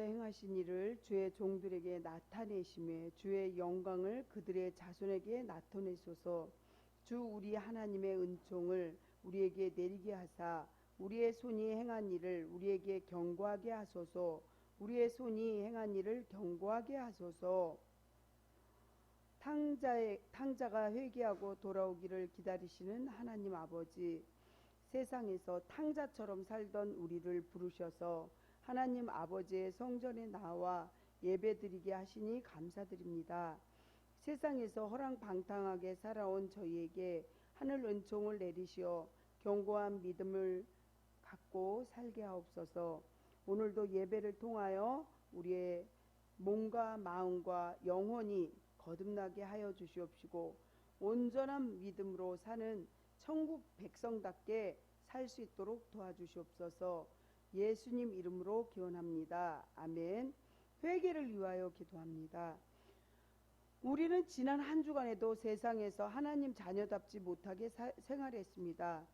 세상에서 행하신 일을 주의 종들에게 나타내시며 주의 영광을 그들의 자손에게 나타내소서. 주 우리 하나님의 은총을 우리에게 내리게 하사 우리의 손이 행한 일을 우리에게 경고하게 하소서. 우리의 손이 행한 일을 경고하게 하소서. 탕자가 회개하고 돌아오기를 기다리시는 하나님 아버지, 세상에서 탕자처럼 살던 우리를 부르셔서 하나님 아버지의 성전에 나와 예배드리게 하시니 감사드립니다. 세상에서 허랑방탕하게 살아온 저희에게 하늘 은총을 내리시어 견고한 믿음을 갖고 살게 하옵소서. 오늘도 예배를 통하여 우리의 몸과 마음과 영혼이 거듭나게 하여 주시옵시고 온전한 믿음으로 사는 천국 백성답게 살 수 있도록 도와주시옵소서. 예수님 이름으로 기원합니다. 아멘. 회개를 위하여 기도합니다. 우리는 지난 한 주간에도 세상에서 하나님 자녀답지 못하게 생활했습니다.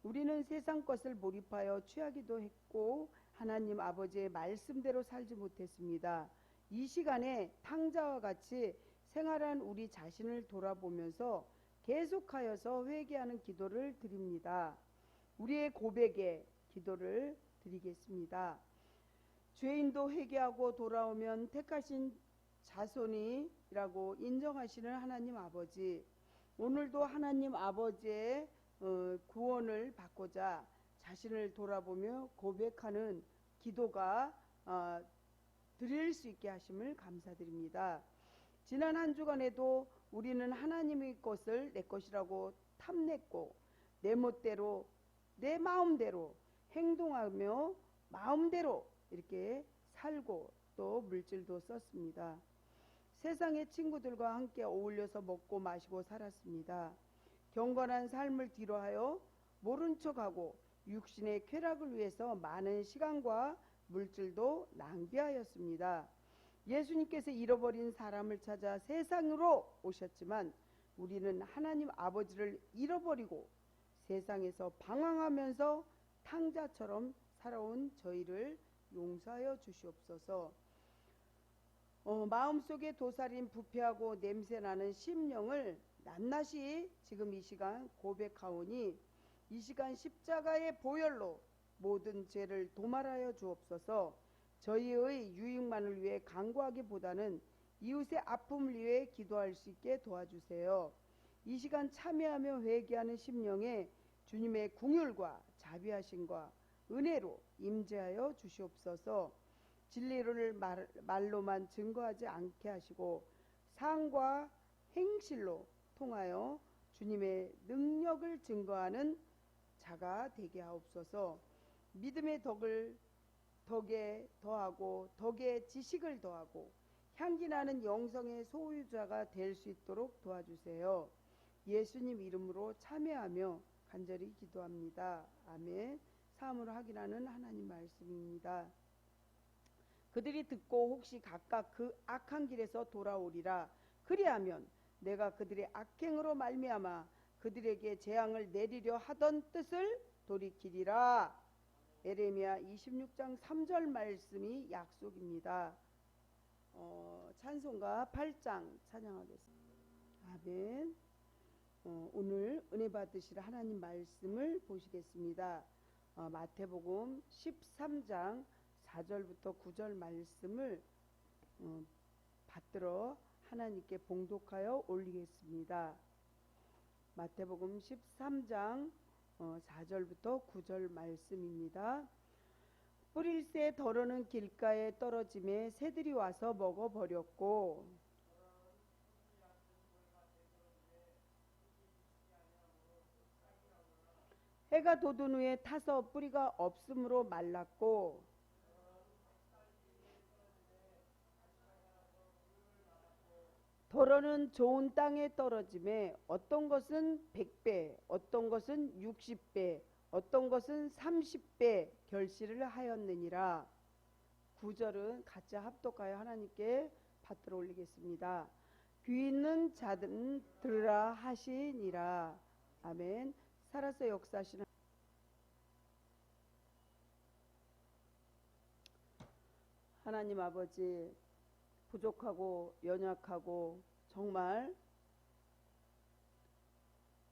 우리는 세상 것을 몰입하여 취하기도 했고 하나님 아버지의 말씀대로 살지 못했습니다. 이 시간에 탕자와 같이 생활한 우리 자신을 돌아보면서 계속하여서 회개하는 기도를 드립니다. 우리의 고백에 기도를 드리겠습니다. 죄인도 회개하고 돌아오면 택하신 자손이라고 인정하시는 하나님 아버지, 오늘도 하나님 아버지의 구원을 받고자 자신을 돌아보며 고백하는 기도가 드릴 수 있게 하심을 감사드립니다. 지난 한 주간에도 우리는 하나님의 것을 내 것이라고 탐냈고 내 멋대로 내 마음대로 행동하며 마음대로 이렇게 살고 또 물질도 썼습니다. 세상의 친구들과 함께 어울려서 먹고 마시고 살았습니다. 경건한 삶을 뒤로하여 모른 척하고 육신의 쾌락을 위해서 많은 시간과 물질도 낭비하였습니다. 예수님께서 잃어버린 사람을 찾아 세상으로 오셨지만 우리는 하나님 아버지를 잃어버리고 세상에서 방황하면서 탕자처럼 살아온 저희를 용서하여 주시옵소서. 마음속에 도살인 부패하고 냄새나는 심령을 낱낱이 지금 이 시간 고백하오니 이 시간 십자가의 보혈로 모든 죄를 도말하여 주옵소서. 저희의 유익만을 위해 간구하기보다는 이웃의 아픔을 위해 기도할 수 있게 도와주세요. 이 시간 참여하며 회개하는 심령에 주님의 긍휼과 자비하심과 은혜로 임재하여 주시옵소서. 진리를 말로만 증거하지 않게 하시고 상과 행실로 통하여 주님의 능력을 증거하는 자가 되게 하옵소서. 믿음의 덕에 더하고 덕에 지식을 더하고 향기나는 영성의 소유자가 될 수 있도록 도와주세요. 예수님 이름으로 참여하며 간절히 기도합니다. 아멘. 사함으로 확인하는 하나님 말씀입니다. 그들이 듣고 혹시 각각 그 악한 길에서 돌아오리라. 그리하면 내가 그들의 악행으로 말미암아 그들에게 재앙을 내리려 하던 뜻을 돌이키리라. 에레미야 26장 3절 말씀이 약속입니다. 찬송가 8장 찬양하겠습니다. 아멘. 오늘 은혜 받으실 하나님 말씀을 보시겠습니다. 마태복음 13장 4절부터 9절 말씀을 받들어 하나님께 봉독하여 올리겠습니다. 마태복음 13장 4절부터 9절 말씀입니다. 뿌릴새 더러는 길가에 떨어짐에 새들이 와서 먹어버렸고 해가 돋은 후에 타서 뿌리가 없으므로 말랐고 더러는 좋은 땅에 떨어짐에 어떤 것은 100배, 어떤 것은 60배, 어떤 것은 30배 결실을 하였느니라. 9절은 같이 합독하여 하나님께 받들어 올리겠습니다. 귀 있는 자는 들으라 하시니라. 아멘. 살아서 역사하시는 하나님 아버지, 부족하고 연약하고 정말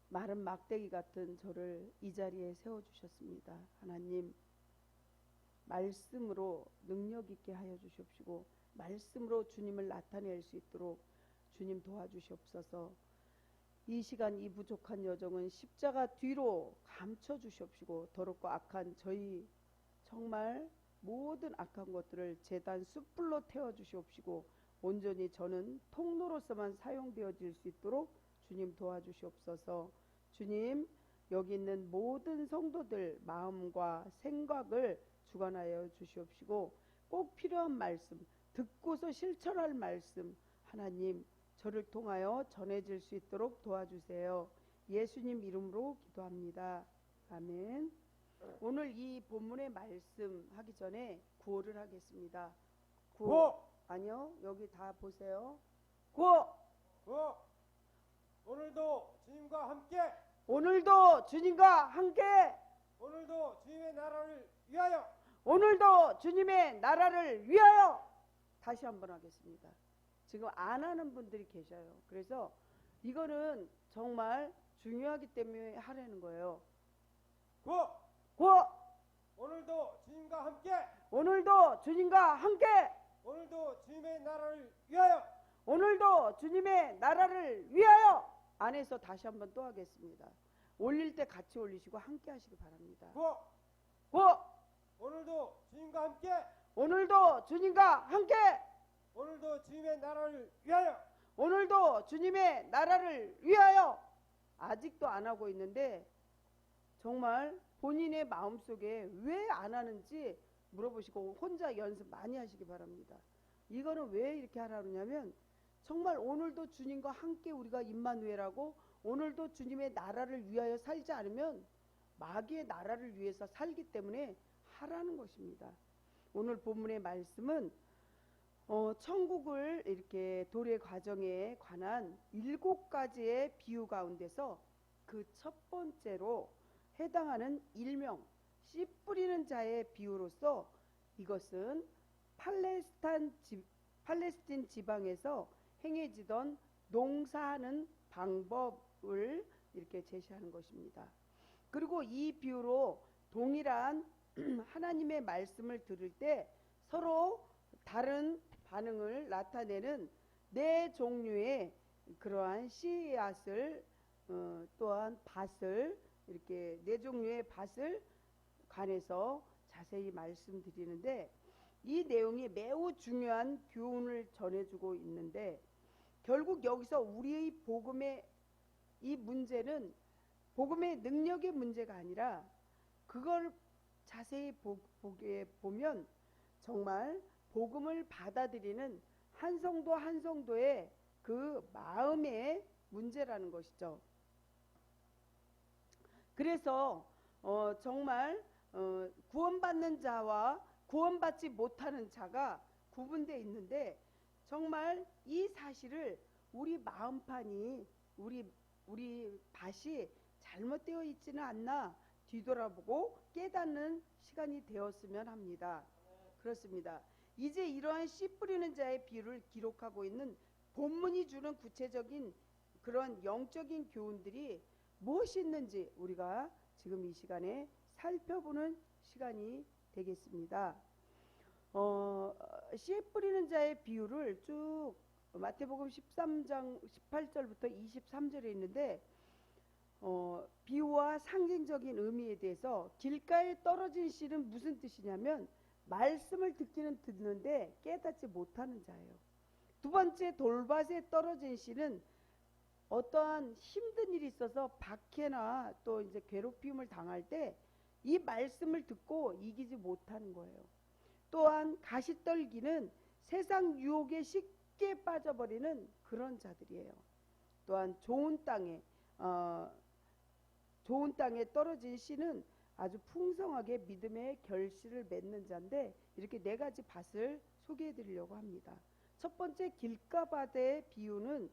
마른 막대기 같은 저를 이 자리에 세워주셨습니다. 하나님, 말씀으로 능력 있게 하여 주시옵시고 말씀으로 주님을 나타낼 수 있도록 주님 도와주시옵소서. 이 시간 이 부족한 여정은 십자가 뒤로 감춰 주시옵시고 더럽고 악한 저희 정말 모든 악한 것들을 제단 숯불로 태워 주시옵시고 온전히 저는 통로로서만 사용되어질 수 있도록 주님 도와주시옵소서. 주님, 여기 있는 모든 성도들 마음과 생각을 주관하여 주시옵시고 꼭 필요한 말씀, 듣고서 실천할 말씀 하나님 저를 통하여 전해질 수 있도록 도와주세요. 예수님 이름으로 기도합니다. 아멘. 오늘 이 본문의 말씀 하기 전에 구호를 하겠습니다. 구호! 아니요, 여기 다 보세요. 구호! 구호! 오늘도 주님과 함께! 오늘도 주님과 함께! 오늘도 주님의 나라를 위하여! 오늘도 주님의 나라를 위하여! 다시 한번 하겠습니다. 지금 안 하는 분들이 계셔요. 그래서 이거는 정말 중요하기 때문에 하라는 거예요. 구호! 구호! 오늘도 주님과 함께! 오늘도 주님과 함께! 오늘도 주님의 나라를 위하여! 오늘도 주님의 나라를 위하여! 안에서 다시 한번 또 하겠습니다. 올릴 때 같이 올리시고 함께 하시기 바랍니다. 구호! 구호! 오늘도 주님과 함께! 오늘도 주님과 함께! 오늘도 주님의 나라를 위하여! 오늘도 주님의 나라를 위하여! 아직도 안 하고 있는데 정말 본인의 마음속에 왜 안 하는지 물어보시고 혼자 연습 많이 하시기 바랍니다. 이거는 왜 이렇게 하라냐면 정말 오늘도 주님과 함께 우리가 임마누엘하고 오늘도 주님의 나라를 위하여 살지 않으면 마귀의 나라를 위해서 살기 때문에 하라는 것입니다. 오늘 본문의 말씀은 천국을 이렇게 도래 과정에 관한 7가지의 비유 가운데서 그 첫 번째로 해당하는 일명 씨 뿌리는 자의 비유로서 이것은 팔레스틴 지방에서 행해지던 농사하는 방법을 이렇게 제시하는 것입니다. 그리고 이 비유로 동일한 하나님의 말씀을 들을 때 서로 다른 반응을 나타내는 4종류의 그러한 씨앗을 또한 밭을 이렇게 4종류의 밭을 관해서 자세히 말씀드리는데 이 내용이 매우 중요한 교훈을 전해주고 있는데 결국 여기서 우리의 복음의 이 문제는 복음의 능력의 문제가 아니라 그걸 자세히 보게 보면 정말 복음을 받아들이는 한 성도 한 성도의 그 마음의 문제라는 것이죠. 그래서 정말 구원받는 자와 구원받지 못하는 자가 구분되어 있는데 정말 이 사실을 우리 마음판이 우리 밭이 잘못되어 있지는 않나 뒤돌아보고 깨닫는 시간이 되었으면 합니다. 그렇습니다. 이제 이러한 씨 뿌리는 자의 비유를 기록하고 있는 본문이 주는 구체적인 그런 영적인 교훈들이 무엇이 있는지 우리가 지금 이 시간에 살펴보는 시간이 되겠습니다. 씨 뿌리는 자의 비유를 쭉 마태복음 13장 18절부터 23절에 있는데 비유와 상징적인 의미에 대해서 길가에 떨어진 씨는 무슨 뜻이냐면 말씀을 듣기는 듣는데 깨닫지 못하는 자예요. 두 번째 돌밭에 떨어진 씨는 어떠한 힘든 일이 있어서 박해나 또 이제 괴롭힘을 당할 때 이 말씀을 듣고 이기지 못하는 거예요. 또한 가시떨기는 세상 유혹에 쉽게 빠져버리는 그런 자들이에요. 또한 좋은 땅에 떨어진 씨는 아주 풍성하게 믿음의 결실을 맺는 자인데 이렇게 4가지 밭을 소개해 드리려고 합니다. 첫 번째 길가밭의 비유는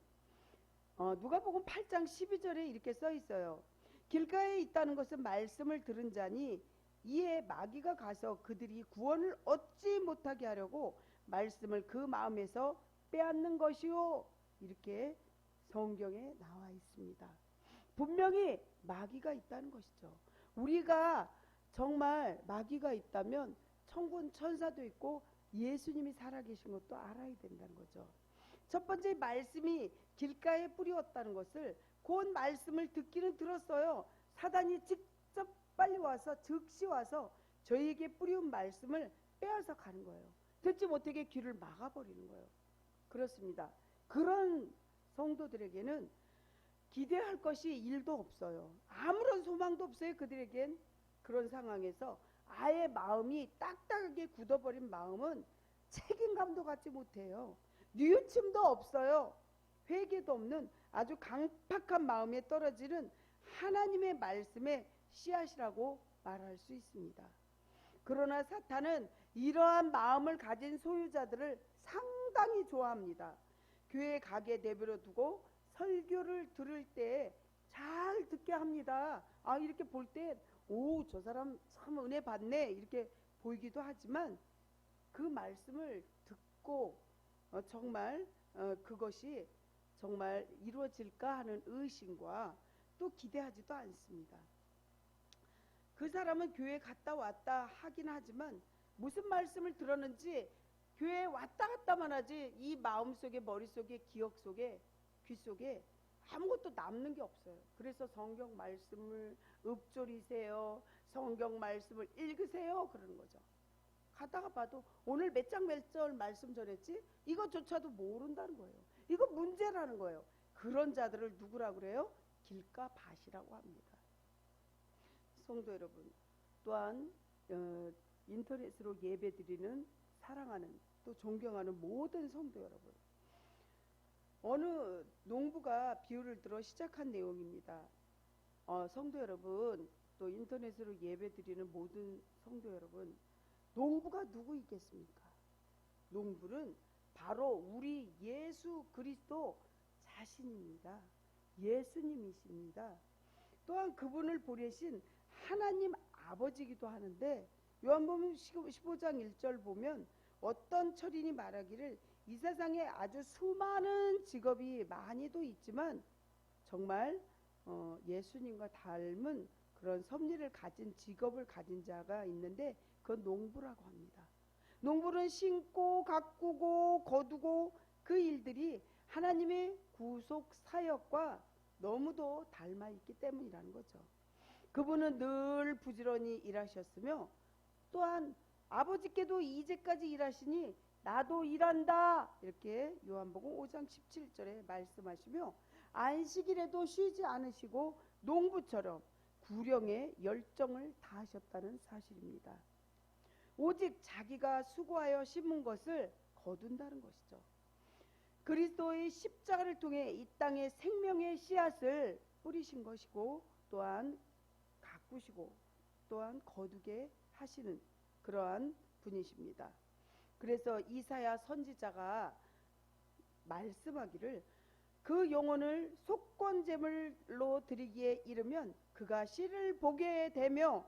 누가복음 8장 12절에 이렇게 써 있어요. 길가에 있다는 것은 말씀을 들은 자니 이에 마귀가 가서 그들이 구원을 얻지 못하게 하려고 말씀을 그 마음에서 빼앗는 것이요. 이렇게 성경에 나와 있습니다. 분명히 마귀가 있다는 것이죠. 우리가 정말 마귀가 있다면 천군 천사도 있고 예수님이 살아계신 것도 알아야 된다는 거죠. 첫 번째 말씀이 길가에 뿌리웠다는 것을 곧 말씀을 듣기는 들었어요. 사단이 직접 빨리 와서 즉시 와서 저희에게 뿌리운 말씀을 빼앗아 가는 거예요. 듣지 못하게 귀를 막아버리는 거예요. 그렇습니다. 그런 성도들에게는 기대할 것이 일도 없어요. 아무런 소망도 없어요. 그들에겐. 그런 상황에서 아예 마음이 딱딱하게 굳어버린 마음은 책임감도 갖지 못해요. 뉘우침도 없어요. 회개도 없는 아주 강팍한 마음에 떨어지는 하나님의 말씀의 씨앗이라고 말할 수 있습니다. 그러나 사탄은 이러한 마음을 가진 소유자들을 상당히 좋아합니다. 교회에 가게 내버려 두고 설교를 들을 때 잘 듣게 합니다. 이렇게 볼 때 저 사람 참 은혜 받네 이렇게 보이기도 하지만 그 말씀을 듣고 정말 그것이 정말 이루어질까 하는 의심과 또 기대하지도 않습니다. 그 사람은 교회 갔다 왔다 하긴 하지만 무슨 말씀을 들었는지 교회에 왔다 갔다만 하지 이 마음속에 머릿속에 기억 속에 귀 속에 아무것도 남는 게 없어요. 그래서 성경 말씀을 읊조리세요. 성경 말씀을 읽으세요. 그러는 거죠. 가다가 봐도 오늘 몇 장 몇 절 말씀 전했지? 이것조차도 모른다는 거예요. 이거 문제라는 거예요. 그런 자들을 누구라고 그래요? 길가 밭이라고 합니다. 성도 여러분, 또한 인터넷으로 예배드리는 사랑하는 또 존경하는 모든 성도 여러분, 어느 농부가 비유를 들어 시작한 내용입니다. 성도 여러분, 또 인터넷으로 예배드리는 모든 성도 여러분, 농부가 누구이겠습니까? 농부는 바로 우리 예수 그리스도 자신입니다. 예수님이십니다. 또한 그분을 보내신 하나님 아버지이기도 하는데 요한복음 15장 1절 보면 어떤 철인이 말하기를 이 세상에 아주 수많은 직업이 많이도 있지만 정말 예수님과 닮은 그런 섭리를 가진 직업을 가진 자가 있는데 그건 농부라고 합니다. 농부는 심고 가꾸고 거두고 그 일들이 하나님의 구속 사역과 너무도 닮아 있기 때문이라는 거죠. 그분은 늘 부지런히 일하셨으며 또한 아버지께도 이제까지 일하시니 나도 일한다 이렇게 요한복음 5장 17절에 말씀하시며 안식일에도 쉬지 않으시고 농부처럼 구령에 열정을 다하셨다는 사실입니다. 오직 자기가 수고하여 심은 것을 거둔다는 것이죠. 그리스도의 십자가를 통해 이 땅에 생명의 씨앗을 뿌리신 것이고 또한 가꾸시고 또한 거두게 하시는 그러한 분이십니다. 그래서 이사야 선지자가 말씀하기를 그 영혼을 속건제물로 드리기에 이르면 그가 씨를 보게 되며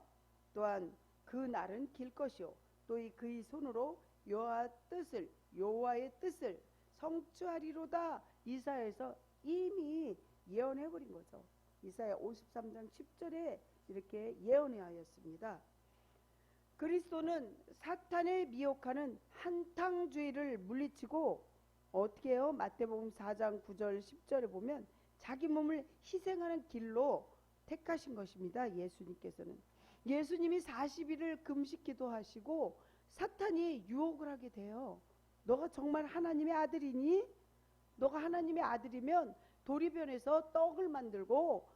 또한 그 날은 길 것이요 또 그의 손으로 여호와의 뜻을 성취하리로다. 이사야에서 이미 예언해버린 거죠. 이사야 53장 10절에 이렇게 예언하였습니다. 그리스도는 사탄의 미혹하는 한탕주의를 물리치고 어떻게 해요? 마태복음 4장 9절 10절에 보면 자기 몸을 희생하는 길로 택하신 것입니다. 예수님께서는 예수님이 40일을 금식 기도하시고 사탄이 유혹을 하게 돼요. 너가 정말 하나님의 아들이니? 너가 하나님의 아들이면 도리변에서 떡을 만들고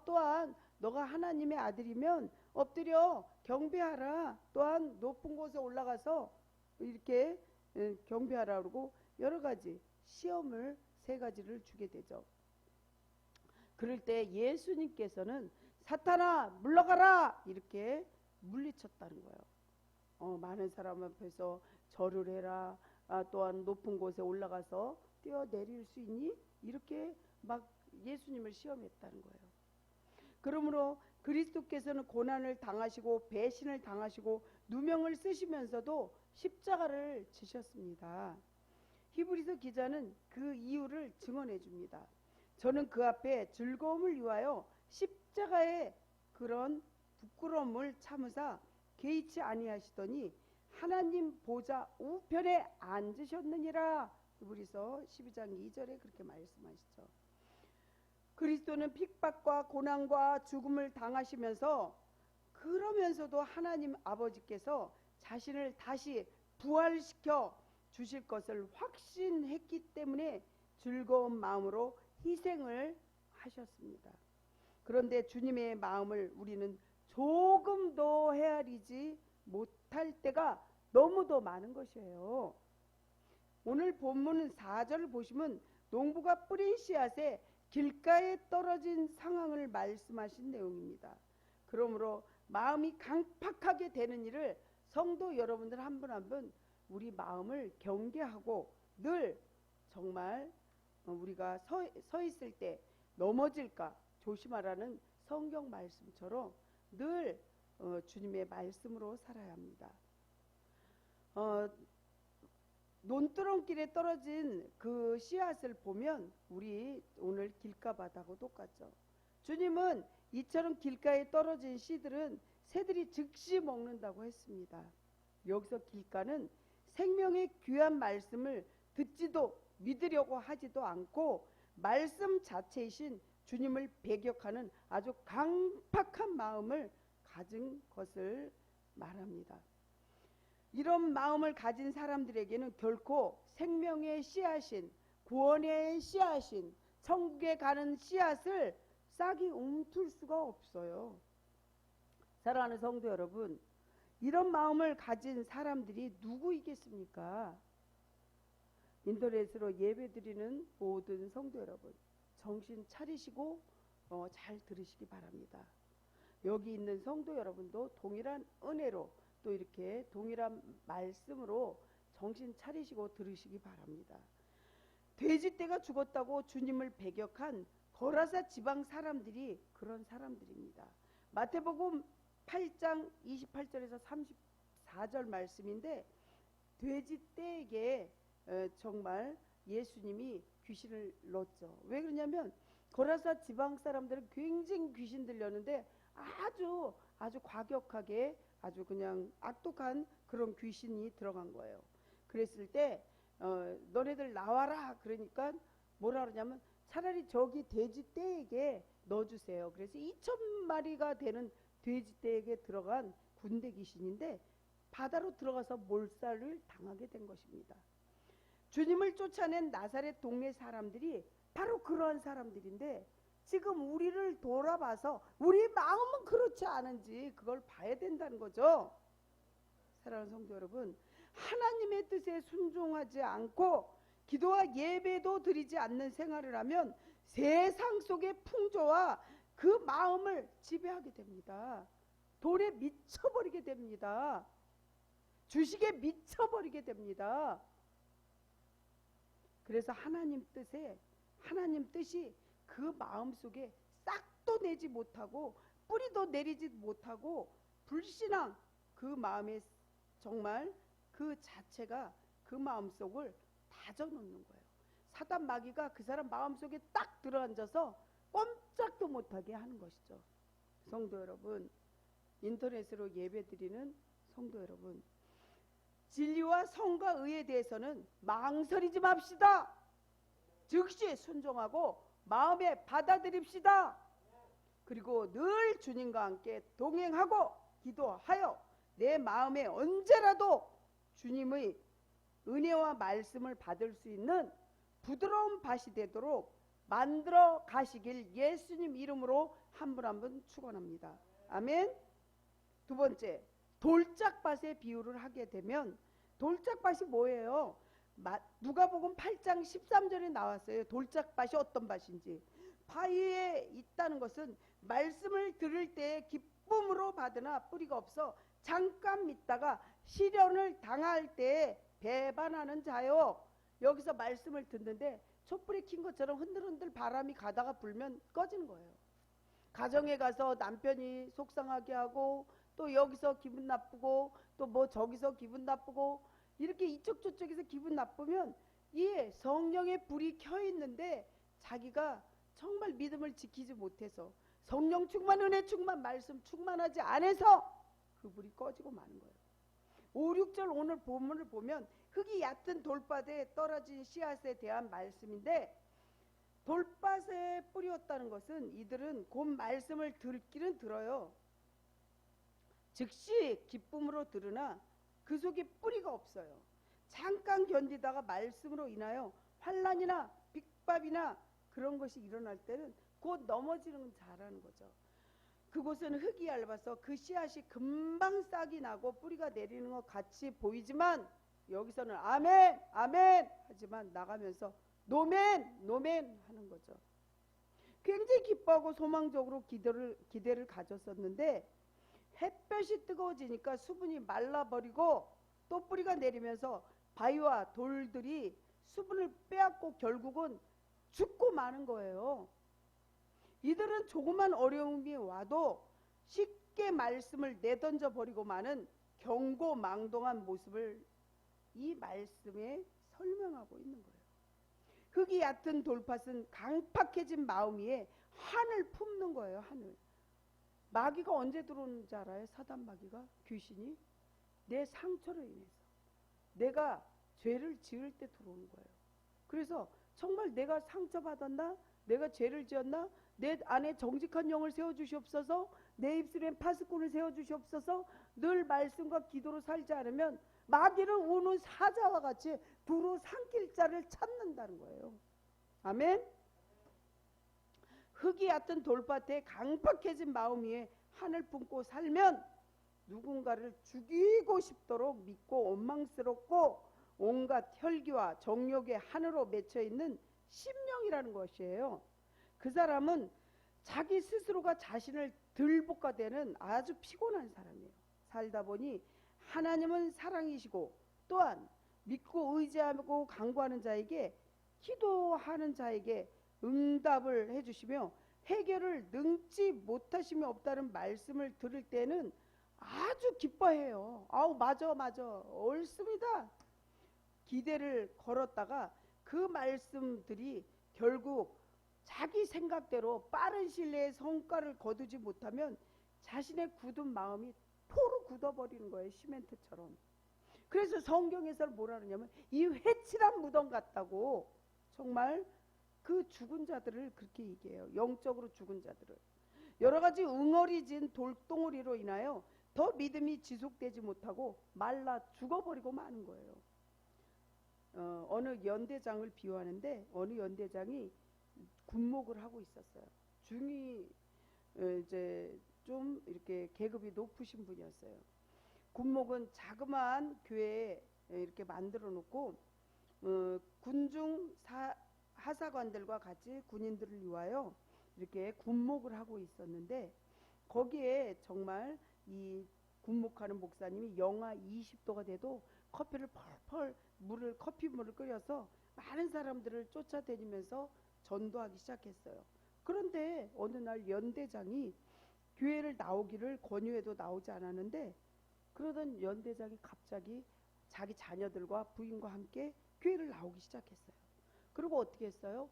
또한 너가 하나님의 아들이면 엎드려 경배하라. 또한 높은 곳에 올라가서 이렇게 경배하라 그러고 여러 가지 시험을 3가지를 주게 되죠. 그럴 때 예수님께서는 사탄아 물러가라 이렇게 물리쳤다는 거예요. 많은 사람 앞에서 절을 해라. 또한 높은 곳에 올라가서 뛰어내릴 수 있니? 이렇게 막 예수님을 시험했다는 거예요. 그러므로 그리스도께서는 고난을 당하시고 배신을 당하시고 누명을 쓰시면서도 십자가를 지셨습니다. 히브리서 기자는 그 이유를 증언해 줍니다. 저는 그 앞에 즐거움을 위하여 십자가의 그런 부끄러움을 참으사 개의치 아니하시더니 하나님 보좌 우편에 앉으셨느니라. 히브리서 12장 2절에 그렇게 말씀하시죠. 그리스도는 핍박과 고난과 죽음을 당하시면서 그러면서도 하나님 아버지께서 자신을 다시 부활시켜 주실 것을 확신했기 때문에 즐거운 마음으로 희생을 하셨습니다. 그런데 주님의 마음을 우리는 조금도 헤아리지 못할 때가 너무도 많은 것이에요. 오늘 본문 4절을 보시면 농부가 뿌린 씨앗에 길가에 떨어진 상황을 말씀하신 내용입니다. 그러므로 마음이 강팍하게 되는 일을 성도 여러분들 한 분 한 분 우리 마음을 경계하고 늘 정말 우리가 서 있을 때 넘어질까 조심하라는 성경 말씀처럼 늘 주님의 말씀으로 살아야 합니다. 논두렁길에 떨어진 그 씨앗을 보면 우리 오늘 길가바다하고 똑같죠. 주님은 이처럼 길가에 떨어진 씨들은 새들이 즉시 먹는다고 했습니다. 여기서 길가는 생명의 귀한 말씀을 듣지도 믿으려고 하지도 않고 말씀 자체이신 주님을 배격하는 아주 강팍한 마음을 가진 것을 말합니다. 이런 마음을 가진 사람들에게는 결코 생명의 씨앗인 구원의 씨앗인 천국에 가는 씨앗을 싹이 움틀 수가 없어요. 사랑하는 성도 여러분, 이런 마음을 가진 사람들이 누구이겠습니까? 인터넷으로 예배드리는 모든 성도 여러분, 정신 차리시고 잘 들으시기 바랍니다. 여기 있는 성도 여러분도 동일한 은혜로 또 이렇게 동일한 말씀으로 정신 차리시고 들으시기 바랍니다. 돼지떼가 죽었다고 주님을 배격한 거라사 지방 사람들이 그런 사람들입니다. 마태복음 8장 28절에서 34절 말씀인데 돼지떼에게 정말 예수님이 귀신을 넣었죠. 왜 그러냐면 거라사 지방 사람들은 굉장히 귀신 들렸는데 아주 과격하게 아주 그냥 악독한 그런 귀신이 들어간 거예요. 그랬을 때 너네들 나와라 그러니까 뭐라 그러냐면 차라리 저기 돼지떼에게 넣어주세요. 그래서 2,000마리가 되는 돼지떼에게 들어간 군대 귀신인데 바다로 들어가서 몰살을 당하게 된 것입니다. 주님을 쫓아낸 나사렛 동네 사람들이 바로 그러한 사람들인데 지금 우리를 돌아봐서 우리 마음은 그렇지 않은지 그걸 봐야 된다는 거죠. 사랑하는 성도 여러분, 하나님의 뜻에 순종하지 않고 기도와 예배도 드리지 않는 생활을 하면 세상 속의 풍조와 그 마음을 지배하게 됩니다. 돈에 미쳐버리게 됩니다. 주식에 미쳐버리게 됩니다. 그래서 하나님 뜻이 그 마음 속에 싹도 내지 못하고 뿌리도 내리지 못하고 불신앙 그 마음에 정말 그 자체가 그 마음 속을 다져놓는 거예요. 사단 마귀가 그 사람 마음 속에 딱 들어앉아서 꼼짝도 못하게 하는 것이죠. 성도 여러분, 인터넷으로 예배드리는 성도 여러분, 진리와 성과 의에 대해서는 망설이지 맙시다. 즉시 순종하고 마음에 받아들입시다. 그리고 늘 주님과 함께 동행하고 기도하여 내 마음에 언제라도 주님의 은혜와 말씀을 받을 수 있는 부드러운 밭이 되도록 만들어 가시길 예수님 이름으로 한 분 한 분 축원합니다. 아멘. 두 번째, 돌짝밭의 비유를 하게 되면 돌짝밭이 뭐예요? 누가복음 8장 13절에 나왔어요. 돌짝밭이 어떤 밭인지. 바위에 있다는 것은 말씀을 들을 때 기쁨으로 받으나 뿌리가 없어 잠깐 믿다가 시련을 당할 때 배반하는 자요. 여기서 말씀을 듣는데 촛불이 킨 것처럼 흔들흔들 바람이 가다가 불면 꺼지는 거예요. 가정에 가서 남편이 속상하게 하고 또 여기서 기분 나쁘고 또 뭐 저기서 기분 나쁘고 이렇게 이쪽 저쪽에서 기분 나쁘면 이 성령의 불이 켜 있는데 자기가 정말 믿음을 지키지 못해서 성령 충만, 은혜 충만, 말씀 충만하지 않아서 그 불이 꺼지고 마는 거예요. 5, 6절 오늘 본문을 보면 흙이 얕은 돌밭에 떨어진 씨앗에 대한 말씀인데, 돌밭에 뿌렸다는 것은 이들은 곧 말씀을 듣기는 들어요. 즉시 기쁨으로 들으나 그 속에 뿌리가 없어요. 잠깐 견디다가 말씀으로 인하여 환난이나 빅밥이나 그런 것이 일어날 때는 곧 넘어지는 자라는 거죠. 그곳은 흙이 얇아서 그 씨앗이 금방 싹이 나고 뿌리가 내리는 것 같이 보이지만 여기서는 아멘 아멘 하지만 나가면서 노멘 노멘 하는 거죠. 굉장히 기뻐하고 소망적으로 기대를 가졌었는데 햇볕이 뜨거워지니까 수분이 말라버리고 또 뿌리가 내리면서 바위와 돌들이 수분을 빼앗고 결국은 죽고 마는 거예요. 이들은 조그만 어려움이 와도 쉽게 말씀을 내던져 버리고 마는 경고망동한 모습을 이 말씀에 설명하고 있는 거예요. 흙이 얕은 돌밭은 강팍해진 마음 위에 한을 품는 거예요. 한을. 마귀가 언제 들어오는지 알아요? 사단 마귀가, 귀신이 내 상처로 인해서, 내가 죄를 지을 때 들어오는 거예요. 그래서 정말 내가 상처받았나? 내가 죄를 지었나? 내 안에 정직한 영을 세워주시옵소서. 내 입술엔 파수꾼을 세워주시옵소서. 늘 말씀과 기도로 살지 않으면 마귀는 우는 사자와 같이 두루 삼킬 자를 찾는다는 거예요. 아멘. 흙이 얕은 돌밭에 강팍해진 마음 위에 한을 품고 살면 누군가를 죽이고 싶도록 믿고 원망스럽고 온갖 혈기와 정욕의 한으로 맺혀있는 심령이라는 것이에요. 그 사람은 자기 스스로가 자신을 들볶아대는 아주 피곤한 사람이에요. 살다 보니 하나님은 사랑이시고 또한 믿고 의지하고 간구하는 자에게, 기도하는 자에게 응답을 해주시며 해결을 능지 못하심이 없다는 말씀을 들을 때는 아주 기뻐해요. 아우 맞아 옳습니다. 기대를 걸었다가 그 말씀들이 결국 자기 생각대로 빠른 신뢰의 성과를 거두지 못하면 자신의 굳은 마음이 포로 굳어버리는 거예요. 시멘트처럼. 그래서 성경에서는 뭐라 그러냐면 이 회칠한 무덤 같다고, 정말 그 죽은 자들을 그렇게 얘기해요. 영적으로 죽은 자들을. 여러 가지 응어리진 돌덩어리로 인하여 더 믿음이 지속되지 못하고 말라 죽어버리고 마는 거예요. 어느 연대장을 비유하는데 어느 연대장이 군목을 하고 있었어요. 중이 이제 좀 이렇게 계급이 높으신 분이었어요. 군목은 자그마한 교회에 이렇게 만들어 놓고 군중 하사관들과 같이 군인들을 위하여 이렇게 군목을 하고 있었는데, 거기에 정말 이 군목하는 목사님이 영하 20도가 돼도 커피를 펄펄 커피물을 끓여서 많은 사람들을 쫓아다니면서 전도하기 시작했어요. 그런데 어느 날 연대장이 교회를 나오기를 권유해도 나오지 않았는데, 그러던 연대장이 갑자기 자기 자녀들과 부인과 함께 교회를 나오기 시작했어요. 그리고 어떻게 했어요?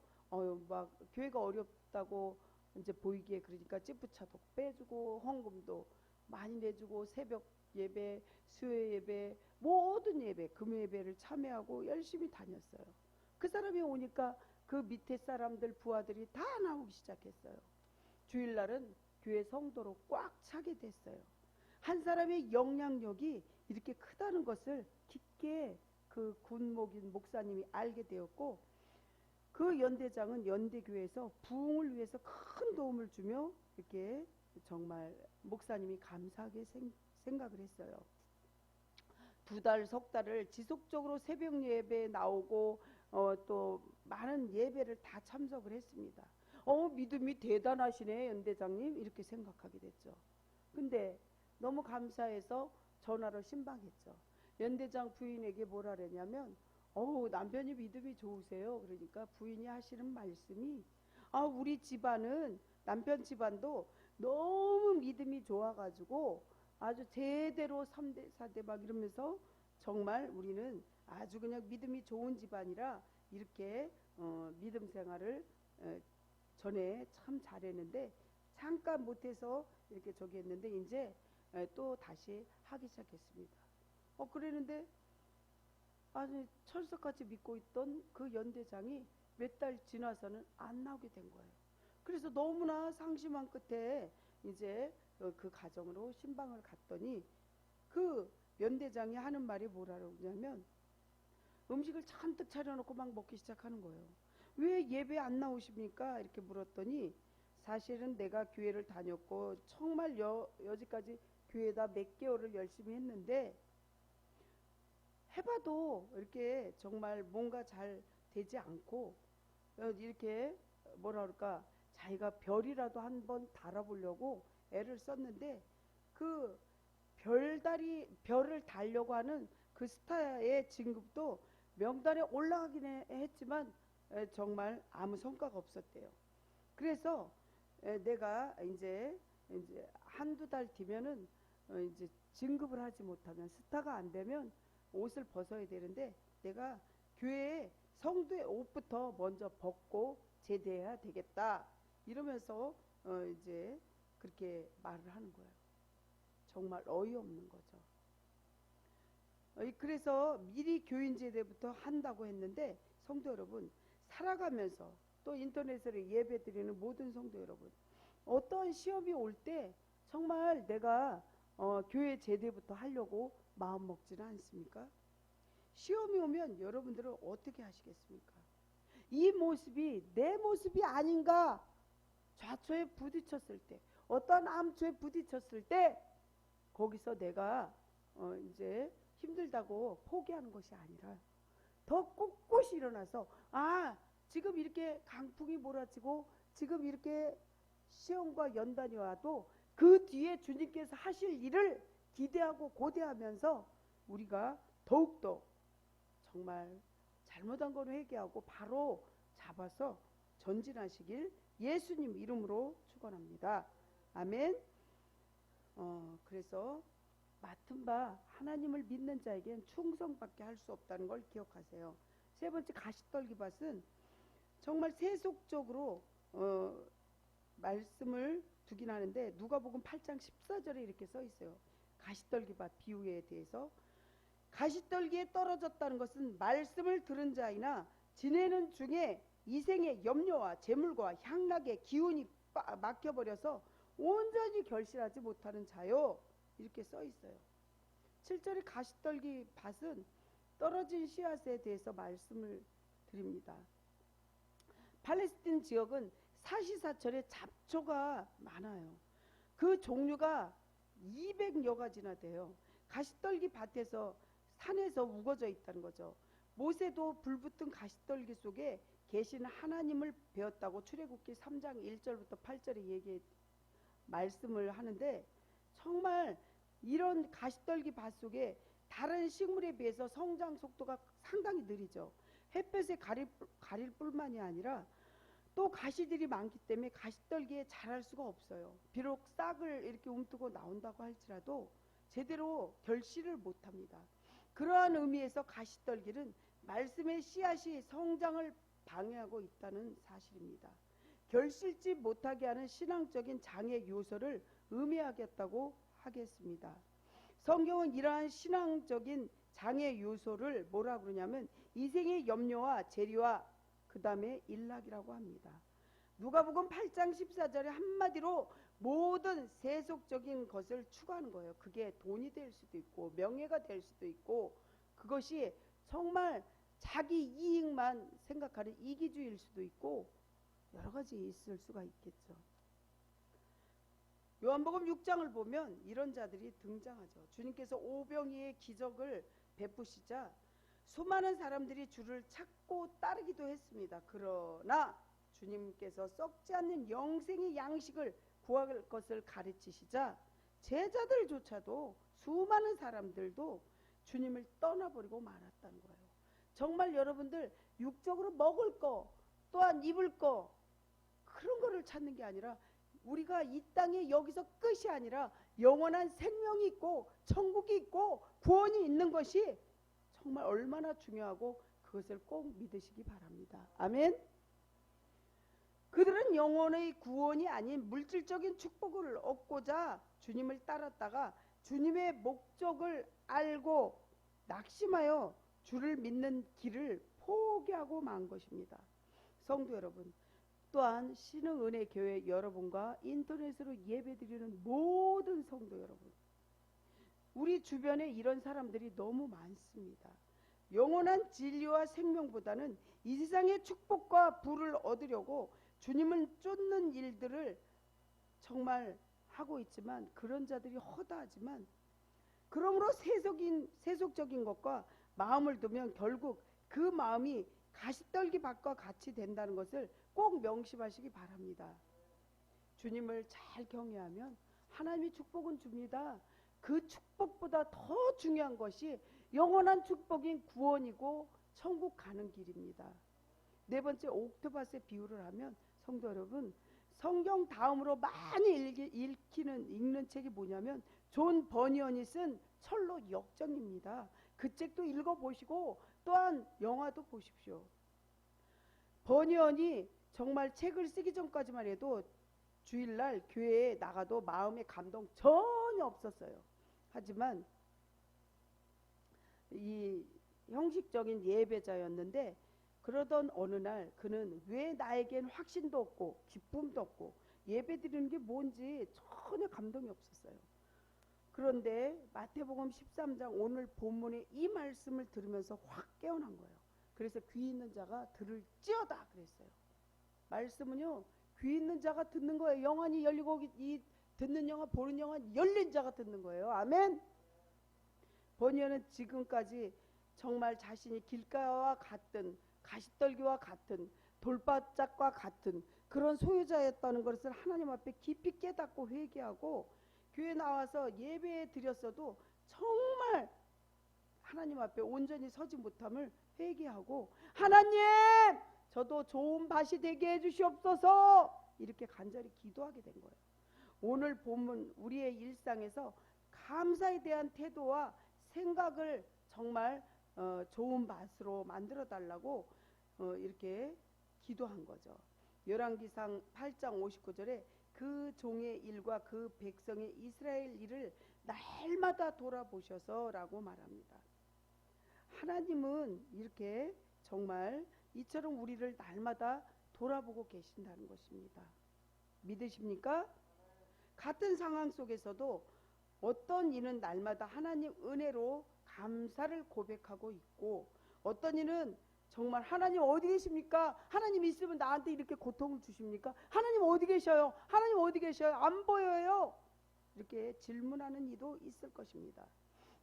막 교회가 어렵다고 이제 보이기에, 그러니까 찌푸차도 빼주고 헌금도 많이 내주고 새벽 예배, 수요 예배, 모든 예배, 금요 예배를 참여하고 열심히 다녔어요. 그 사람이 오니까 그 밑에 사람들, 부하들이 다 나오기 시작했어요. 주일날은 교회 성도로 꽉 차게 됐어요. 한 사람의 영향력이 이렇게 크다는 것을 깊게 그 군목인 목사님이 알게 되었고, 그 연대장은 연대교회에서 부흥을 위해서 큰 도움을 주며 이렇게 정말 목사님이 감사하게 생각을 했어요. 2달, 석 달을 지속적으로 새벽 예배에 나오고 또 많은 예배를 다 참석을 했습니다. 믿음이 대단하시네 연대장님, 이렇게 생각하게 됐죠. 근데 너무 감사해서 전화로 신방했죠. 연대장 부인에게 뭐라 그랬냐면, 남편이 믿음이 좋으세요. 그러니까 부인이 하시는 말씀이, 우리 집안은, 남편 집안도 너무 믿음이 좋아가지고 아주 제대로 3대 4대 막 이러면서 정말 우리는 아주 그냥 믿음이 좋은 집안이라 이렇게 믿음 생활을 전에 참 잘했는데 잠깐 못해서 이렇게 저기 했는데 이제 또 다시 하기 시작했습니다. 그랬는데 아니 철석같이 믿고 있던 그 연대장이 몇 달 지나서는 안 나오게 된 거예요. 그래서 너무나 상심한 끝에 이제 그 가정으로 신방을 갔더니 그 연대장이 하는 말이 뭐라고 그러냐면 음식을 잔뜩 차려놓고 막 먹기 시작하는 거예요. 왜 예배 안 나오십니까? 이렇게 물었더니 사실은 내가 교회를 다녔고 정말 여지까지 교회에다 몇 개월을 열심히 했는데 해봐도 이렇게 정말 뭔가 잘 되지 않고 이렇게 뭐라 그럴까 자기가 별이라도 한번 달아보려고 애를 썼는데 그 별을 달려고 하는 그 스타의 진급도 명단에 올라가긴 했지만 정말 아무 성과가 없었대요. 그래서 내가 이제 한두 달 뒤면은 이제 진급을 하지 못하면 스타가 안 되면 옷을 벗어야 되는데 내가 교회에 성도의 옷부터 먼저 벗고 제대해야 되겠다 이러면서 이제 그렇게 말을 하는 거예요. 정말 어이없는 거죠. 그래서 미리 교인 제대부터 한다고 했는데 성도 여러분 살아가면서 또 인터넷으로 예배 드리는 모든 성도 여러분 어떤 시험이 올 때 정말 내가 교회 제대부터 하려고 마음 먹지는 않습니까? 시험이 오면 여러분들은 어떻게 하시겠습니까? 이 모습이 내 모습이 아닌가 좌초에 부딪혔을 때 어떤 암초에 부딪혔을 때 거기서 내가 이제 힘들다고 포기하는 것이 아니라 더 꿋꿋이 일어나서 지금 이렇게 강풍이 몰아치고 지금 이렇게 시험과 연단이 와도 그 뒤에 주님께서 하실 일을 기대하고 고대하면서 우리가 더욱더 정말 잘못한 걸 회개하고 바로 잡아서 전진하시길 예수님 이름으로 축원합니다. 아멘. 그래서 맡은 바 하나님을 믿는 자에겐 충성밖에 할 수 없다는 걸 기억하세요. 세 번째 가시떨기밭은 정말 세속적으로 말씀을 두긴 하는데 누가복음 8장 14절에 이렇게 써 있어요. 가시떨기밭 비유에 대해서 가시떨기에 떨어졌다는 것은 말씀을 들은 자이나 지내는 중에 이생의 염려와 재물과 향락의 기운이 막혀버려서 온전히 결실하지 못하는 자요 이렇게 써 있어요. 7절의 가시떨기 밭은 떨어진 씨앗에 대해서 말씀을 드립니다. 팔레스틴 지역은 사시사철에 잡초가 많아요. 그 종류가 200여 가지나 돼요. 가시떨기 밭에서 산에서 우거져 있다는 거죠. 모세도 불붙은 가시떨기 속에 계신 하나님을 배웠다고 출애굽기 3장 1절부터 8절에 말씀을 하는데 정말 이런 가시떨기 밭 속에 다른 식물에 비해서 성장 속도가 상당히 느리죠. 햇볕에 가릴 뿐만이 아니라 또 가시들이 많기 때문에 가시떨기에 자랄 수가 없어요. 비록 싹을 이렇게 움트고 나온다고 할지라도 제대로 결실을 못합니다. 그러한 의미에서 가시떨기는 말씀의 씨앗이 성장을 방해하고 있다는 사실입니다. 결실지 못하게 하는 신앙적인 장애 요소를 의미하겠다고 하겠습니다. 성경은 이러한 신앙적인 장애 요소를 뭐라 그러냐면 이생의 염려와 재리와 그 다음에 일락이라고 합니다. 누가복음 8장 14절에 한마디로 모든 세속적인 것을 추구하는 거예요. 그게 돈이 될 수도 있고 명예가 될 수도 있고 그것이 정말 자기 이익만 생각하는 이기주의일 수도 있고 여러 가지 있을 수가 있겠죠. 요한복음 6장을 보면 이런 자들이 등장하죠. 주님께서 오병이의 기적을 베푸시자 수많은 사람들이 주를 찾고 따르기도 했습니다. 그러나 주님께서 썩지 않는 영생의 양식을 구할 것을 가르치시자 제자들조차도 수많은 사람들도 주님을 떠나버리고 말았다는 거예요. 정말 여러분들 육적으로 먹을 거 또한 입을 거 그런 거를 찾는 게 아니라 우리가 이 땅에 여기서 끝이 아니라 영원한 생명이 있고 천국이 있고 구원이 있는 것이 정말 얼마나 중요하고 그것을 꼭 믿으시기 바랍니다. 아멘. 그들은 영혼의 구원이 아닌 물질적인 축복을 얻고자 주님을 따랐다가 주님의 목적을 알고 낙심하여 주를 믿는 길을 포기하고 만 것입니다. 성도 여러분, 또한 신흥은혜교회 여러분과 인터넷으로 예배드리는 모든 성도 여러분, 우리 주변에 이런 사람들이 너무 많습니다. 영원한 진리와 생명보다는 이 세상의 축복과 부를 얻으려고 주님을 쫓는 일들을 정말 하고 있지만, 그런 자들이 허다하지만, 그러므로 세속적인 것과 마음을 두면 결국 그 마음이 가시떨기밭과 같이 된다는 것을 꼭 명심하시기 바랍니다. 주님을 잘 경외하면 하나님이 축복은 줍니다. 그 축복보다 더 중요한 것이 영원한 축복인 구원이고 천국 가는 길입니다. 네 번째, 옥토밭의 비유를 하면 성도 여러분, 성경 다음으로 많이 읽는 책이 뭐냐면 존 버니언이 쓴 철로 역정입니다. 그 책도 읽어보시고 또한 영화도 보십시오. 버니언이 정말 책을 쓰기 전까지만 해도 주일날 교회에 나가도 마음의 감동 전혀 없었어요. 하지만 이 형식적인 예배자였는데, 그러던 어느 날 그는 왜 나에겐 확신도 없고 기쁨도 없고 예배드리는 게 뭔지 전혀 감동이 없었어요. 그런데 마태복음 13장 오늘 본문의 이 말씀을 들으면서 확 깨어난 거예요. 그래서 귀 있는 자가 들을지어다 그랬어요. 말씀은요, 귀 있는 자가 듣는 거예요. 영안이 열리고 이 듣는 영안 보는 영안 열린 자가 듣는 거예요. 아멘. 버니언은 지금까지 정말 자신이 길가와 같은 가시떨기와 같은 돌바짝과 같은 그런 소유자였다는 것을 하나님 앞에 깊이 깨닫고 회개하고 교회 나와서 예배에 드렸어도 정말 하나님 앞에 온전히 서지 못함을 회개하고, 하나님 저도 좋은 밭이 되게 해주시옵소서, 이렇게 간절히 기도하게 된 거예요. 오늘 본문 우리의 일상에서 감사에 대한 태도와 생각을 정말 좋은 밭으로 만들어 달라고 이렇게 기도한 거죠. 열왕기상 8장 59절에 그 종의 일과 그 백성의 이스라엘 일을 날마다 돌아보셔서 라고 말합니다. 하나님은 이렇게 정말 이처럼 우리를 날마다 돌아보고 계신다는 것입니다. 믿으십니까? 같은 상황 속에서도 어떤 이는 날마다 하나님 은혜로 감사를 고백하고 있고, 어떤 이는 정말 하나님 어디 계십니까? 하나님 있으면 나한테 이렇게 고통을 주십니까? 하나님 어디 계셔요? 하나님 어디 계셔요? 안 보여요. 이렇게 질문하는 이도 있을 것입니다.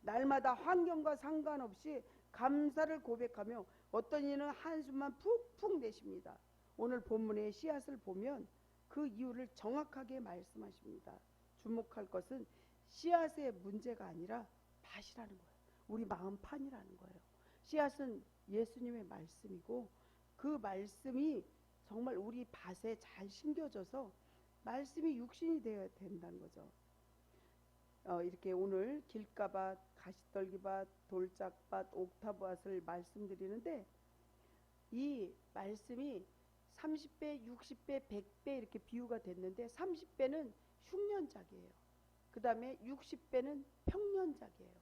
날마다 환경과 상관없이 감사를 고백하며 어떤 이는 한숨만 푹푹 내쉽니다. 오늘 본문의 씨앗을 보면 그 이유를 정확하게 말씀하십니다. 주목할 것은 씨앗의 문제가 아니라 밭이라는 거예요. 우리 마음판이라는 거예요. 씨앗은 예수님의 말씀이고, 그 말씀이 정말 우리 밭에 잘 심겨져서 말씀이 육신이 되어야 된다는 거죠. 이렇게 오늘 길가밭, 가시떨기밭, 돌짝밭, 옥탑밭을 말씀드리는데, 이 말씀이 30배, 60배, 100배 이렇게 비유가 됐는데 30배는 흉년작이에요. 그 다음에 60배는 평년작이에요.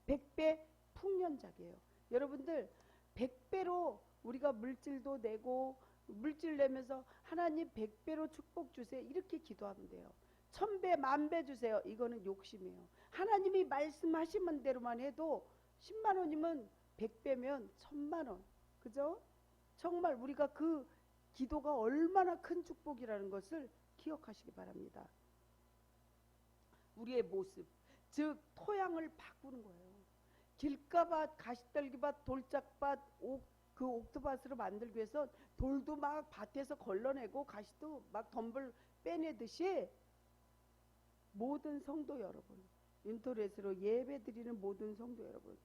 100배 풍년작이에요. 여러분들 100배로 우리가 물질도 내고, 물질 내면서 하나님 100배로 축복 주세요 이렇게 기도하면 돼요. 1000배, 10,000배 주세요. 이거는 욕심이에요. 하나님이 말씀하시는 대로만 해도 10만 원이면 100배면 1000만 원. 그죠? 정말 우리가 그 기도가 얼마나 큰 축복이라는 것을 기억하시기 바랍니다. 우리의 모습, 즉 토양을 바꾸는 거예요. 길가밭, 가시떨기밭, 돌짝밭, 그 옥토밭으로 만들기 위해서 돌도 막 밭에서 걸러내고 가시도 막 덤불 빼내듯이 모든 성도 여러분, 인터넷으로 예배드리는 모든 성도 여러분,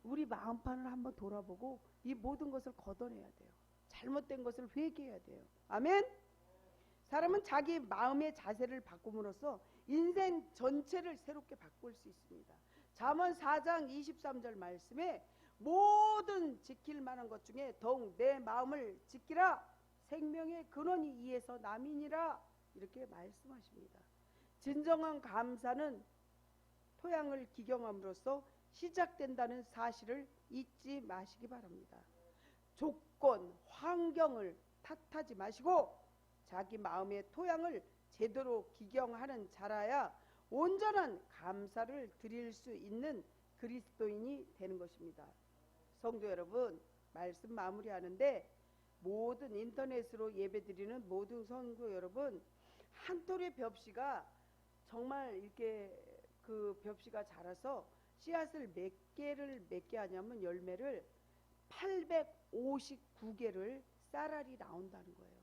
우리 마음판을 한번 돌아보고 이 모든 것을 걷어내야 돼요. 잘못된 것을 회개해야 돼요. 아멘. 사람은 자기 마음의 자세를 바꿈으로써 인생 전체를 새롭게 바꿀 수 있습니다. 잠언 4장 23절 말씀에 모든 지킬 만한 것 중에 더욱 내 마음을 지키라. 생명의 근원이 이에서 남이니라. 이렇게 말씀하십니다. 진정한 감사는 토양을 기경함으로써 시작된다는 사실을 잊지 마시기 바랍니다. 조건, 환경을 탓하지 마시고 자기 마음의 토양을 제대로 기경하는 자라야 온전한 감사를 드릴 수 있는 그리스도인이 되는 것입니다. 성도 여러분, 말씀 마무리하는데 모든 인터넷으로 예배드리는 모든 성도 여러분, 한 톨의 벽시가 정말 이렇게 그 벽시가 자라서 씨앗을 몇 개를 맺게 하냐면 열매를 859개를 쌀알이 나온다는 거예요.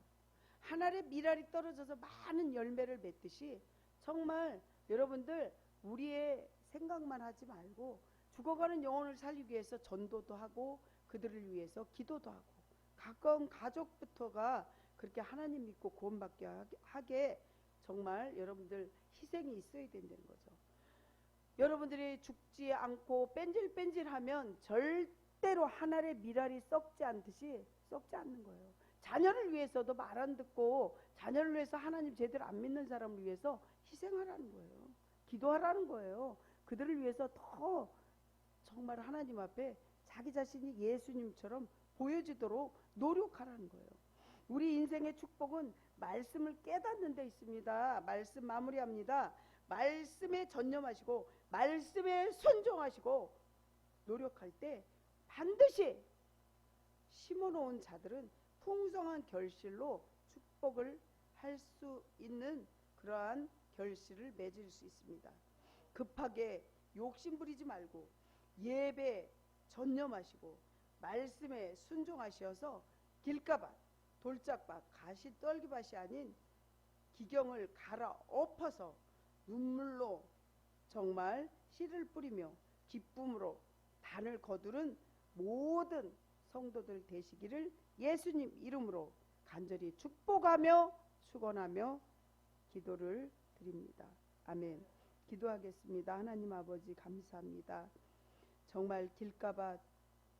한 알에 밀알이 떨어져서 많은 열매를 맺듯이 정말 여러분들 우리의 생각만 하지 말고 죽어가는 영혼을 살리기 위해서 전도도 하고 그들을 위해서 기도도 하고 가까운 가족부터가 그렇게 하나님 믿고 구원받게 하게 정말 여러분들 희생이 있어야 된다는 거죠. 여러분들이 죽지 않고 뺀질뺀질하면 절대로 한 알의 밀알이 썩지 않듯이 썩지 않는 거예요. 자녀를 위해서도 말 안 듣고 자녀를 위해서 하나님 제대로 안 믿는 사람을 위해서 희생하라는 거예요. 기도하라는 거예요. 그들을 위해서 더 정말 하나님 앞에 자기 자신이 예수님처럼 보여지도록 노력하라는 거예요. 우리 인생의 축복은 말씀을 깨닫는 데 있습니다. 말씀 마무리합니다. 말씀에 전념하시고 말씀에 순종하시고 노력할 때 반드시 심어놓은 자들은 풍성한 결실로 축복을 할 수 있는 그러한 결실을 맺을 수 있습니다. 급하게 욕심부리지 말고 예배 전념하시고 말씀에 순종하셔서 길가밭, 돌짝밭, 가시떨기밭이 아닌 기경을 갈아엎어서 눈물로 정말 씨를 뿌리며 기쁨으로 단을 거두는 모든 성도들 되시기를 예수님 이름으로 간절히 축복하며 축원하며 기도를 드립니다. 아멘. 기도하겠습니다. 하나님 아버지 감사합니다. 정말 길가밭,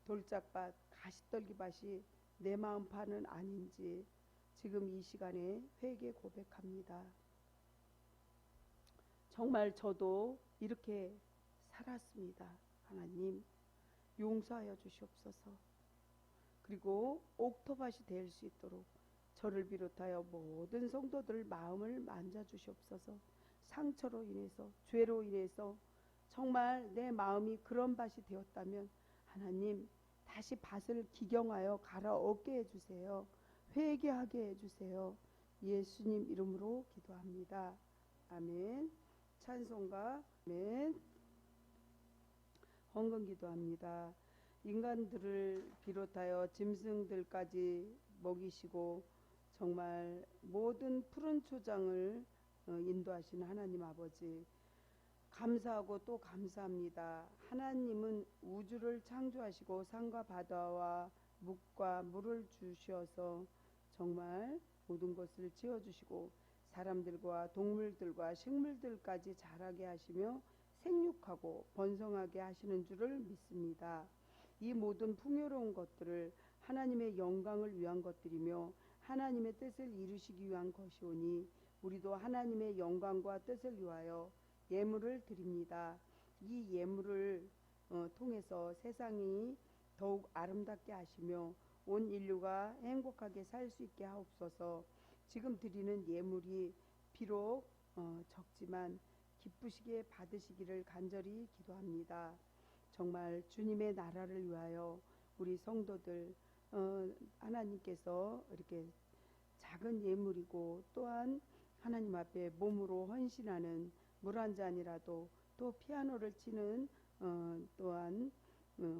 돌짝밭, 가시떨기밭이 내 마음판은 아닌지 지금 이 시간에 회개 고백합니다. 정말 저도 이렇게 살았습니다. 하나님 용서하여 주시옵소서. 그리고 옥토밭이 될 수 있도록 저를 비롯하여 모든 성도들 마음을 만져주시옵소서. 상처로 인해서 죄로 인해서 정말 내 마음이 그런 밭이 되었다면 하나님 다시 밭을 기경하여 갈아엎게 해주세요. 회개하게 해주세요. 예수님 이름으로 기도합니다. 아멘. 찬송가 아멘. 헌금 기도합니다. 인간들을 비롯하여 짐승들까지 먹이시고 정말 모든 푸른 초장을 인도하시는 하나님 아버지 감사하고 또 감사합니다. 하나님은 우주를 창조하시고 산과 바다와 묵과 물을 주셔서 정말 모든 것을 지어주시고 사람들과 동물들과 식물들까지 자라게 하시며 생육하고 번성하게 하시는 줄을 믿습니다. 이 모든 풍요로운 것들을 하나님의 영광을 위한 것들이며 하나님의 뜻을 이루시기 위한 것이오니 우리도 하나님의 영광과 뜻을 위하여 예물을 드립니다. 이 예물을 통해서 세상이 더욱 아름답게 하시며 온 인류가 행복하게 살 수 있게 하옵소서. 지금 드리는 예물이 비록 적지만 기쁘시게 받으시기를 간절히 기도합니다. 정말 주님의 나라를 위하여 우리 성도들 하나님께서 이렇게 작은 예물이고 또한 하나님 앞에 몸으로 헌신하는 물 한 잔이라도 또 피아노를 치는 또한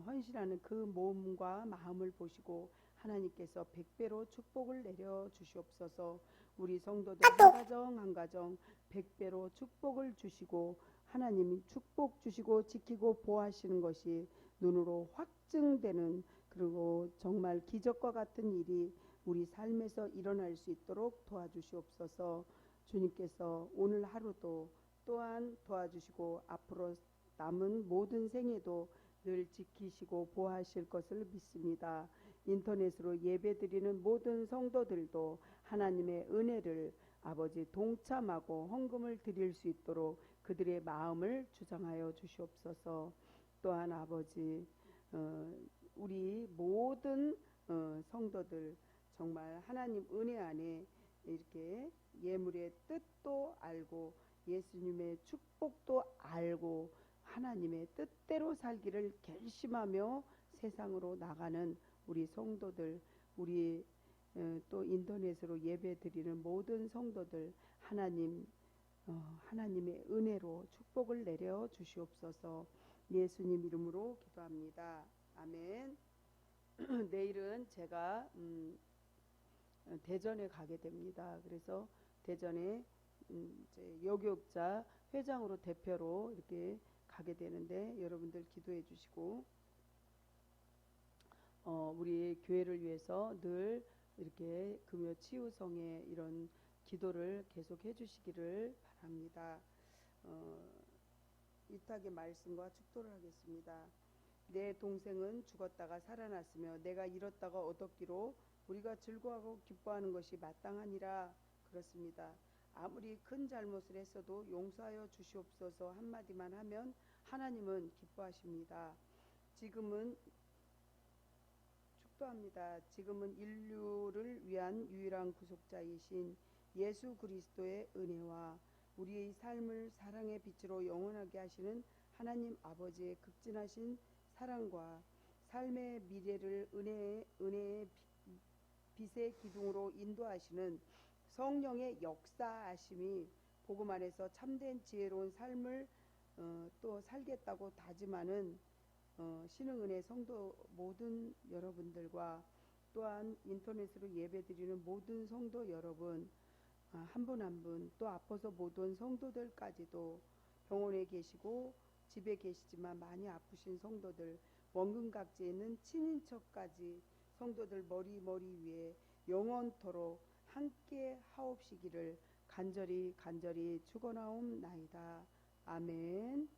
헌신하는 그 몸과 마음을 보시고 하나님께서 100배로 축복을 내려 주시옵소서. 우리 성도들 한 가정 한 가정 100배로 축복을 주시고 하나님이 축복 주시고 지키고 보호하시는 것이 눈으로 확증되는 그리고 정말 기적과 같은 일이 우리 삶에서 일어날 수 있도록 도와주시옵소서. 주님께서 오늘 하루도 또한 도와주시고 앞으로 남은 모든 생에도 늘 지키시고 보호하실 것을 믿습니다. 인터넷으로 예배드리는 모든 성도들도 하나님의 은혜를 아버지 동참하고 헌금을 드릴 수 있도록 그들의 마음을 주장하여 주시옵소서. 또한 아버지 우리 모든 성도들 정말 하나님 은혜 안에 이렇게 예물의 뜻도 알고 예수님의 축복도 알고 하나님의 뜻대로 살기를 결심하며 세상으로 나가는 우리 성도들, 우리 또 인터넷으로 예배드리는 모든 성도들 하나님의 은혜로 축복을 내려 주시옵소서. 예수님 이름으로 기도합니다. 아멘. 내일은 제가 대전에 가게 됩니다. 그래서 대전에 이제 여교육자 회장으로 대표로 이렇게 가게 되는데 여러분들 기도해 주시고 우리 교회를 위해서 늘 이렇게 금요 치유성의 이런 기도를 계속 해주시기를 바랍니다. 이탁의 말씀과 축도를 하겠습니다. 내 동생은 죽었다가 살아났으며 내가 잃었다가 얻었기로 우리가 즐거워하고 기뻐하는 것이 마땅하니라. 그렇습니다. 아무리 큰 잘못을 했어도 용서하여 주시옵소서 한마디만 하면 하나님은 기뻐하십니다. 지금은 축도합니다. 지금은 인류를 위한 유일한 구속자이신 예수 그리스도의 은혜와 우리의 삶을 사랑의 빛으로 영원하게 하시는 하나님 아버지의 극진하신 사랑과 삶의 미래를 은혜의 빛의 기둥으로 인도하시는 성령의 역사하심이 복음 안에서 참된 지혜로운 삶을 또 살겠다고 다짐하는 신흥은혜 성도 모든 여러분들과 또한 인터넷으로 예배드리는 모든 성도 여러분 한 분 한 분 또 아파서 못 온 성도들까지도 병원에 계시고 집에 계시지만 많이 아프신 성도들 원근각지에 있는 친인척까지 성도들 머리 위에 영원토록 함께 하옵시기를 간절히 축원하옵나이다. 아멘.